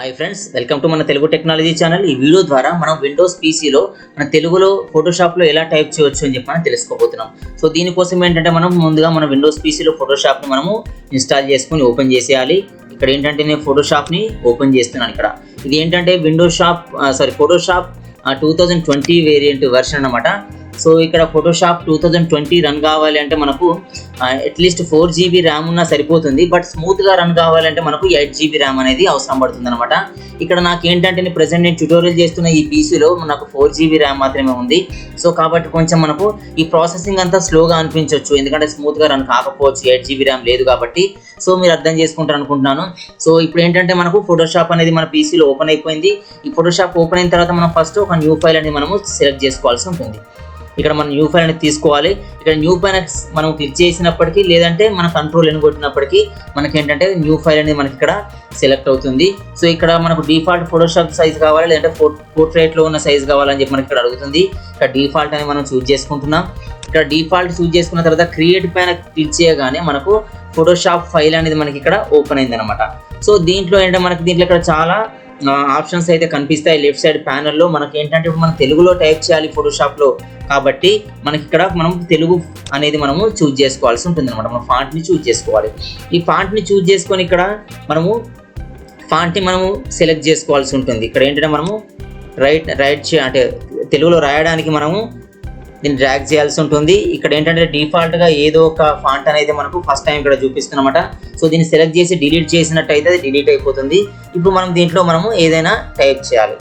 Hi friends, welcome to మన Telugu technology channel. ఈ video ద్వారా మనం విండోస్ పీసీలో మన తెలుగులో ఫోటోషాప్లో ఎలా టైప్ చేయొచ్చు అని చెప్పి మనం తెలుసుకోబోతున్నాం. సో దీనికోసం ఏంటంటే మనం ముందుగా మన విండోస్ పీసీలో ఫోటోషాప్ని మనము ఇన్స్టాల్ చేసుకుని ఓపెన్ చేసేయాలి. ఇక్కడ ఏంటంటే నేను ఫోటోషాప్ని ఓపెన్ చేస్తున్నాను. ఇది ఏంటంటే ఫోటోషాప్ 2020 వేరియంట్ వెర్షన్ అన్నమాట. సో ఇక్కడ ఫోటోషాప్ 2020 రన్ కావాలి అంటే మనకు అట్లీస్ట్ 4 GB ర్యామ్ ఉన్నా సరిపోతుంది. బట్ స్మూత్గా రన్ కావాలంటే మనకు 8 GB ర్యామ్ అనేది అవసరం పడుతుంది అనమాట. ఇక్కడ నాకు ఏంటంటే నేను ట్యూటోరియల్ చేస్తున్న ఈ పీసీలో నాకు 4 GB ర్యామ్ మాత్రమే ఉంది. సో కాబట్టి కొంచెం మనకు ఈ ప్రాసెసింగ్ అంతా స్లోగా అనిపించవచ్చు, ఎందుకంటే స్మూత్గా రన్ కాకపోవచ్చు, 8 GB ర్యామ్ లేదు కాబట్టి. సో మీరు అర్థం చేసుకుంటారు అనుకుంటున్నాను. సో ఇప్పుడు ఏంటంటే మనకు ఫోటోషాప్ అనేది మన పీసీలో ఓపెన్ అయిపోయింది. ఈ ఫోటోషాప్ ఓపెన్ అయిన తర్వాత మనం ఫస్ట్ ఒక న్యూ ఫైల్ అనేది మనము సెలెక్ట్ చేసుకోవాల్సి ఉంటుంది. ఇక్కడ మనం న్యూ ఫైల్ అనేది తీసుకోవాలి. ఇక్కడ న్యూ ఫైల్ మనం క్లిక్ చేసినప్పటికీ లేదంటే మన కంట్రోల్ అని కొట్టినప్పటికీ మనకి ఏంటంటే న్యూ ఫైల్ అనేది మనకి ఇక్కడ సెలెక్ట్ అవుతుంది. సో ఇక్కడ మనకు డిఫాల్ట్ ఫోటోషాప్ సైజ్ కావాలి, లేదంటే పోర్ట్రేట్లో ఉన్న సైజ్ కావాలని చెప్పి మనకి ఇక్కడ అడుగుతుంది. ఇక్కడ డిఫాల్ట్ అని మనం చూజ్ చేసుకుంటున్నాం. ఇక్కడ డిఫాల్ట్ చూజ్ చేసుకున్న తర్వాత క్రియేట్ పైన క్లిక్ చేయగానే మనకు ఫోటోషాప్ ఫైల్ అనేది మనకి ఇక్కడ ఓపెన్ అయింది అనమాట. సో దీంట్లో ఏంటంటే దీంట్లో ఇక్కడ చాలా ఆప్షన్స్ అయితే కనిపిస్తాయి. లెఫ్ట్ సైడ్ ప్యానల్లో మనకి ఏంటంటే ఇప్పుడు మనం తెలుగులో టైప్ చేయాలి ఫోటోషాప్లో, కాబట్టి మనకి ఇక్కడ మనం తెలుగు అనేది మనము చూజ్ చేసుకోవాల్సి ఉంటుంది అనమాట. మనం ఫాంట్ని చూజ్ చేసుకోవాలి. ఈ ఫాంట్ని చూజ్ చేసుకొని ఇక్కడ మనము ఫాంట్ని మనము సెలెక్ట్ చేసుకోవాల్సి ఉంటుంది. ఇక్కడ ఏంటంటే మనము అంటే తెలుగులో రాయడానికి మనము దీన్ని డ్రాగ్ చేయాల్సి ఉంటుంది. ఇక్కడ ఏంటంటే డిఫాల్ట్గా ఏదో ఒక ఫాంట్ అనేది మనకు ఫస్ట్ టైం ఇక్కడ చూపిస్తున్నమాట. సో దీన్ని సెలెక్ట్ చేసి డిలీట్ చేసినట్టయితే అది డిలీట్ అయిపోతుంది. ఇప్పుడు మనం దీంట్లో మనము ఏదైనా టైప్ చేయాలి.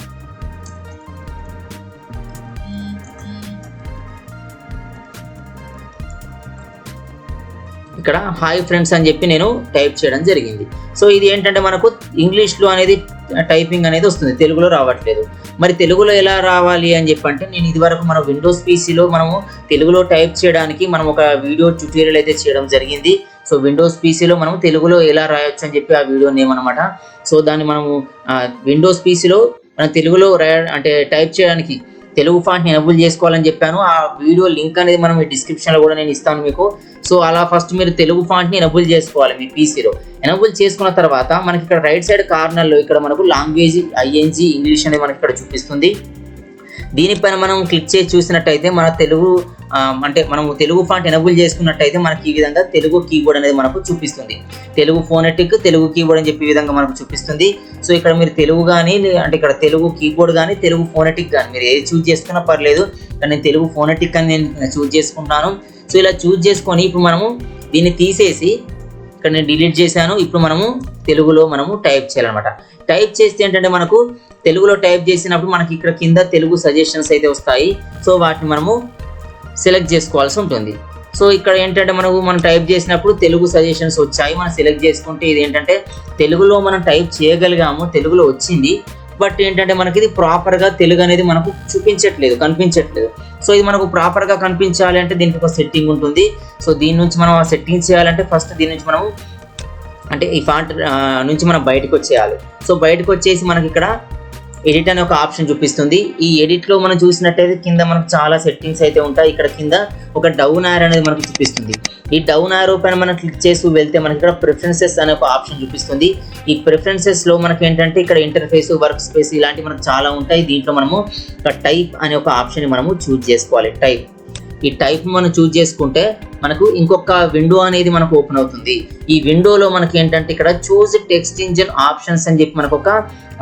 ఇక్కడ హాయ్ ఫ్రెండ్స్ అని చెప్పి నేను టైప్ చేయడం జరిగింది. సో ఇది ఏంటంటే మనకు ఇంగ్లీష్లో అనేది టైపింగ్ అనేది వస్తుంది, తెలుగులో రావట్లేదు. మరి తెలుగులో ఎలా రావాలి అని చెప్పంటే నేను ఇదివరకు మన విండోస్ పీసీలో మనము తెలుగులో టైప్ చేయడానికి మనం ఒక వీడియో ట్యూటోరియల్ అయితే చేయడం జరిగింది. సో విండోస్ పీసీలో మనము తెలుగులో ఎలా రాయొచ్చు అని చెప్పి ఆ వీడియో నేమ్ అనమాట. సో దాన్ని మనము విండోస్ పీసీలో మనం తెలుగులో టైప్ చేయడానికి తెలుగు ఫాంట్ని ఎనబుల్ చేసుకోవాలని చెప్పాను. ఆ వీడియో లింక్ అనేది మనం ఈ డిస్క్రిప్షన్లో కూడా నేను ఇస్తాను మీకు. సో అలా ఫస్ట్ మీరు తెలుగు ఫాంట్ని ఎనబుల్ చేసుకోవాలి మీ పీసీలో. ఎనబుల్ చేసుకున్న తర్వాత మనకి ఇక్కడ రైట్ సైడ్ కార్నర్లో ఇక్కడ మనకు లాంగ్వేజ్ ING ఇంగ్లీష్ అనేది మనకి ఇక్కడ చూపిస్తుంది. దీనిపైన మనం క్లిక్ చేసి చూసినట్టయితే మన తెలుగు మనము తెలుగు ఫాంట్ ఎనబుల్ చేసుకున్నట్టయితే మనకి ఈ విధంగా తెలుగు కీబోర్డ్ అనేది మనకు చూపిస్తుంది. తెలుగు ఫోనెటిక్, తెలుగు కీబోర్డ్ అని చెప్పి ఈ విధంగా మనకు చూపిస్తుంది. సో ఇక్కడ మీరు తెలుగు కానీ ఇక్కడ తెలుగు కీబోర్డ్ కానీ తెలుగు ఫోనెటిక్ కానీ మీరు ఏది చూజ్ చేసుకున్నా పర్లేదు. కానీ నేను తెలుగు ఫోనెటిక్ అని నేను చూజ్ చేసుకుంటాను. సో ఇలా చూజ్ చేసుకొని ఇప్పుడు మనము దీన్ని తీసేసి ఇక్కడ నేను డిలీట్ చేశాను. ఇప్పుడు మనము తెలుగులో మనము టైప్ చేయాలన్నమాట. టైప్ చేస్తే ఏంటంటే మనకు తెలుగులో టైప్ చేసినప్పుడు మనకి ఇక్కడ కింద తెలుగు సజెషన్స్ అయితే వస్తాయి. సో వాటిని మనము సెలెక్ట్ చేసుకోవాల్సి ఉంటుంది. సో ఇక్కడ ఏంటంటే మనం టైప్ చేసినప్పుడు తెలుగు సజెషన్స్ వచ్చాయి, మనం సెలెక్ట్ చేసుకుంటే ఇది ఏంటంటే తెలుగులో మనం టైప్ చేయగలిగాము, తెలుగులో వచ్చింది. బట్ ఏంటంటే మనకి ఇది ప్రాపర్గా తెలుగు అనేది మనకు కనిపించట్లేదు. సో ఇది మనకు ప్రాపర్గా కనిపించాలి అంటే దీనికి ఒక సెట్టింగ్ ఉంటుంది. సో దీని నుంచి మనం ఆ సెట్టింగ్ చేయాలంటే ఫస్ట్ దీని నుంచి మనము ఈ ఫాంట్ నుంచి మనం బయటకు వచ్చేయాలి. సో బయటకు వచ్చేసి మనకి ఇక్కడ ఎడిట్ అనే ఒక ఆప్షన్ చూపిస్తుంది. ఈ ఎడిట్లో మనం చూసినట్టయితే కింద మనకు చాలా సెట్టింగ్స్ అయితే ఉంటాయి. ఇక్కడ కింద ఒక డౌన్ యారో అనేది మనకు చూపిస్తుంది. ఈ డౌన్ యారో పైన మనం క్లిక్ చేసి వెళ్తే మనకి ఇక్కడ ప్రిఫరెన్సెస్ అనే ఒక ఆప్షన్ చూపిస్తుంది. ఈ ప్రిఫరెన్సెస్లో మనకి ఏంటంటే ఇక్కడ ఇంటర్ఫేస్, వర్క్ స్పేస్ ఇలాంటివి మనకు చాలా ఉంటాయి. దీంట్లో మనము ఒక టైప్ అనే ఒక ఆప్షన్ మనము చూజ్ చేసుకోవాలి. ఈ టైప్ మనం చూజ్ చేసుకుంటే మనకు ఇంకొక విండో అనేది మనకు ఓపెన్ అవుతుంది. ఈ విండోలో మనకి ఏంటంటే ఇక్కడ చూజ్ టెక్స్ట్ ఇంజిన్ ఆప్షన్స్ అని చెప్పి మనకు ఒక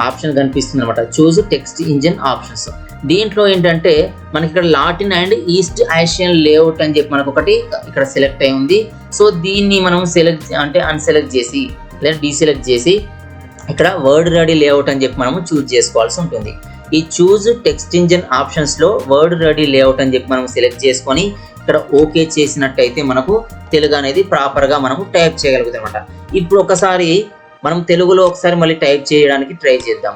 ఆప్షన్ కనిపిస్తుంది అనమాట. Choose text engine options. దీంట్లో ఏంటంటే మనకి ఇక్కడ Latin and east Asian layout అని చెప్పి మనకు ఒకటి ఇక్కడ సెలెక్ట్ అయి ఉంది. సో దీన్ని మనం అన్సెలెక్ట్ చేసి లేదా డీసెలెక్ట్ చేసి ఇక్కడ వర్డ్ రెడీ లేఅవుట్ అని చెప్పి మనము చూజ్ చేసుకోవాల్సి ఉంటుంది. ఈ చూజ్ టెక్స్ట్ ఇంజిన్ ఆప్షన్స్లో వర్డ్ రెడీ లేఅవుట్ అని చెప్పి మనం సెలెక్ట్ చేసుకొని ఇక్కడ ఓకే చేసినట్టయితే మనకు తెలుగు అనేది ప్రాపర్గా మనము టైప్ చేయగలుగుతాం అనమాట. ఇప్పుడు ఒకసారి మనం తెలుగులో మళ్ళీ టైప్ చేయడానికి ట్రై చేద్దాం.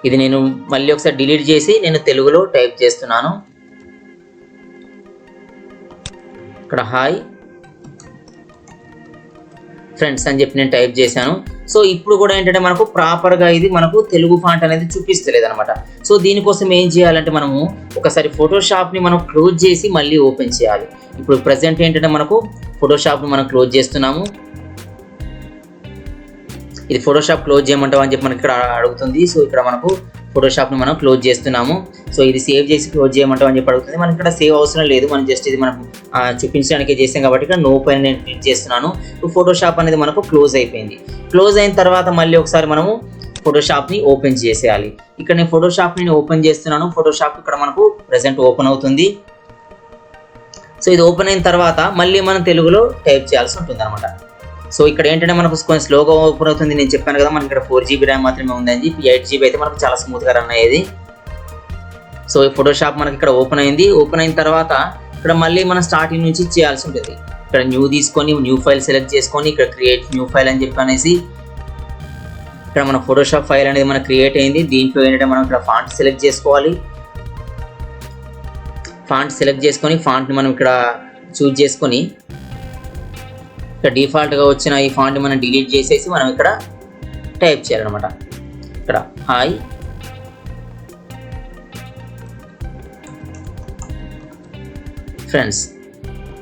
ఇది నేను మళ్ళీ ఒకసారి డిలీట్ చేసి నేను తెలుగులో టైప్ చేస్తున్నాను. ఇక్కడ హాయ్ ఫ్రెండ్స్ అని చెప్పి నేను టైప్ చేశాను. సో ఇప్పుడు కూడా ఏంటంటే మనకు ప్రాపర్గా ఇది మనకు తెలుగు ఫాంట్ అనేది చూపిస్తలేదు అనమాట. సో దీనికోసం ఏం చేయాలంటే మనము ఒకసారి ఫోటోషాప్ని మనం క్లోజ్ చేసి మళ్ళీ ఓపెన్ చేయాలి. ఇప్పుడు ప్రజెంట్ ఏంటంటే మనకు ఫోటోషాప్ని మనం క్లోజ్ చేస్తున్నాము. ఇది ఫోటోషాప్ క్లోజ్ చేయమంటావా అని చెప్పి మనకి ఇక్కడ అడుగుతుంది. సో ఇక్కడ మనకు ఫోటోషాప్ని మనం క్లోజ్ చేస్తున్నాము. సో ఇది సేవ్ చేసి క్లోజ్ చేయమంటాం అని చెప్పి అడుగుతుంది. మనకి ఇక్కడ సేవ్ అవసరం లేదు, మనం జస్ట్ ఇది మనం చూపించడానికి చేసాం కాబట్టి ఇక్కడ నో పైన నేను క్లిక్ చేస్తున్నాను. ఫోటోషాప్ అనేది మనకు క్లోజ్ అయిపోయింది. క్లోజ్ అయిన తర్వాత మళ్ళీ ఒకసారి మనము ఫోటోషాప్ని ఓపెన్ చేసేయాలి. ఇక్కడ నేను ఫోటోషాప్ని ఓపెన్ చేస్తున్నాను. ఫోటోషాప్ ఇక్కడ మనకు ప్రెసెంట్ ఓపెన్ అవుతుంది. సో ఇది ఓపెన్ అయిన తర్వాత మళ్ళీ మనం తెలుగులో టైప్ చేయాల్సి ఉంటుంది అనమాట. సో ఇక్కడ ఏంటంటే మనకు కొంచెం స్లోగా ఓపెన్ అవుతుంది. నేను చెప్పాను కదా మనకి ఇక్కడ 4GB ర్యామ్ మాత్రమే ఉందని చెప్పి, 8GB అయితే మనకు చాలా స్మూత్గా రన్ అయ్యేది. సో ఈ ఫోటోషాప్ మనకి ఇక్కడ ఓపెన్ అయింది. ఓపెన్ అయిన తర్వాత ఇక్కడ మళ్ళీ మనం స్టార్టింగ్ నుంచి చేయాల్సి ఉంటుంది. ఇక్కడ న్యూ తీసుకొని న్యూ ఫైల్ సెలెక్ట్ చేసుకొని ఇక్కడ క్రియేట్ న్యూ ఫైల్ అని చెప్పి అనేసి ఇక్కడ మన ఫోటోషాప్ ఫైల్ అనేది మనకు క్రియేట్ అయింది. దీంట్లో ఏంటంటే మనం ఇక్కడ ఫాంట్ సెలెక్ట్ చేసుకోవాలి. ఫాంట్ సెలెక్ట్ చేసుకొని ఫాంట్ని మనం ఇక్కడ చూజ్ చేసుకొని ఇక్కడ డిఫాల్ట్గా వచ్చిన ఈ ఫాంట్ని మనం డిలీట్ చేసేసి మనం ఇక్కడ టైప్ చేయాలన్నమాట. ఇక్కడ హాయ్ ఫ్రెండ్స్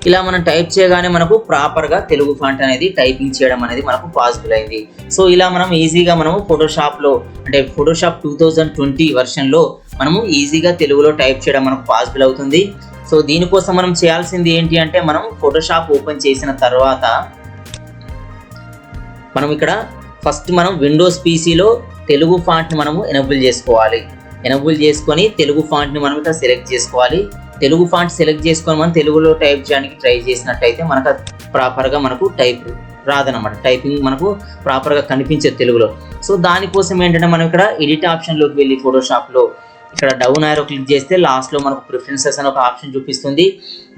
ఇలా మనం టైప్ చేయగానే మనకు ప్రాపర్గా తెలుగు ఫాంట్ అనేది టైపింగ్ చేయడం అనేది మనకు పాసిబుల్ అయింది. సో ఇలా మనం ఈజీగా మనము ఫోటోషాప్లో అంటే ఫోటోషాప్ 2020 వర్షన్లో మనము ఈజీగా తెలుగులో టైప్ చేయడం మనకు పాసిబుల్ అవుతుంది. సో దీనికోసం మనం చేయాల్సింది ఏంటి అంటే మనం ఫోటోషాప్ ఓపెన్ చేసిన తర్వాత మనం ఇక్కడ ఫస్ట్ మనం విండోస్ పీసీలో తెలుగు ఫాంట్ని మనము ఎనేబుల్ చేసుకోవాలి. ఎనేబుల్ చేసుకొని తెలుగు ఫాంట్ని మనం ఇక్కడ సెలెక్ట్ చేసుకోవాలి. తెలుగు ఫాంట్ సెలెక్ట్ చేసుకొని మనం తెలుగులో టైప్ చేయడానికి ట్రై చేసినట్టయితే మనకు ప్రాపర్గా మనకు టైప్ రాదనమాట. టైపింగ్ మనకు ప్రాపర్గా కనిపించదు తెలుగులో. సో దానికోసం ఏంటంటే మనం ఇక్కడ ఎడిట్ ఆప్షన్లోకి వెళ్ళి ఫోటోషాప్లో ఇక్కడ డౌన్ యారో క్లిక్ చేస్తే లాస్ట్లో మనకు ప్రిఫరెన్సెస్ అనే ఒక ఆప్షన్ చూపిస్తుంది.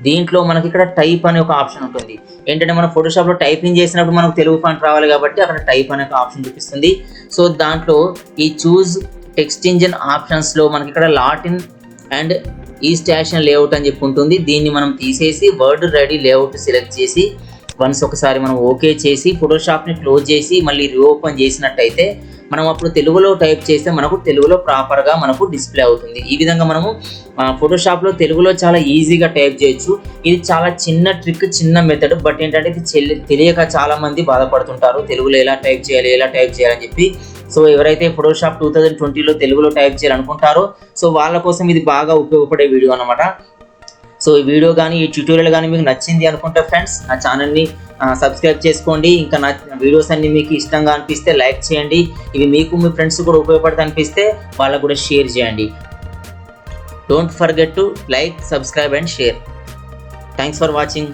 దీంట్లో మనకి ఇక్కడ టైప్ అనే ఒక ఆప్షన్ ఉంటుంది. ఏంటంటే మనం ఫోటోషాప్లో టైపింగ్ చేసినప్పుడు మనకు తెలుగు ఫాంట్ రావాలి కాబట్టి అక్కడ టైప్ అనే ఒక ఆప్షన్ చూపిస్తుంది. సో దాంట్లో ఈ చూజ్ టెక్స్ట్ ఇంజిన్ ఆప్షన్స్లో మనకి ఇక్కడ లాటిన్ అండ్ ఈ స్టేషన్ లేఅవుట్ అని చెప్పి ఉంటుంది. దీన్ని మనం తీసేసి వర్డ్ రెడీ లేఅవుట్ సెలెక్ట్ చేసి వన్స్ ఒకసారి మనం ఓకే చేసి ఫోటోషాప్ని క్లోజ్ చేసి మళ్ళీ రీఓపెన్ చేసినట్టయితే మనం అప్పుడు తెలుగులో టైప్ చేస్తే మనకు తెలుగులో ప్రాపర్గా మనకు డిస్ప్లే అవుతుంది. ఈ విధంగా మనము ఫోటోషాప్లో తెలుగులో చాలా ఈజీగా టైప్ చేయొచ్చు. ఇది చాలా చిన్న ట్రిక్, చిన్న మెథడ్. బట్ ఏంటంటే ఇది తెలియక చాలామంది బాధపడుతుంటారు తెలుగులో ఎలా టైప్ చేయాలని చెప్పి. సో ఎవరైతే ఫోటోషాప్ 2020లో తెలుగులో టైప్ చేయాలనుకుంటారో సో వాళ్ళ కోసం ఇది బాగా ఉపయోగపడే వీడియో అనమాట. సో ఈ వీడియో కానీ ఈ ట్యూటోరియల్ కానీ మీకు నచ్చింది అనుకుంటే ఫ్రెండ్స్ నా ఛానల్ని సబ్స్క్రైబ్ చేసుకోండి. ఇంకా నా వీడియోస్ అన్ని మీకు ఇష్టంగా అనిపిస్తే లైక్ చేయండి. ఇవి మీకు మీ ఫ్రెండ్స్ కూడా ఉపయోగపడుతుంది అనిపిస్తే వాళ్ళకు కూడా షేర్ చేయండి. Don't forget to like, subscribe and share. Thanks for watching.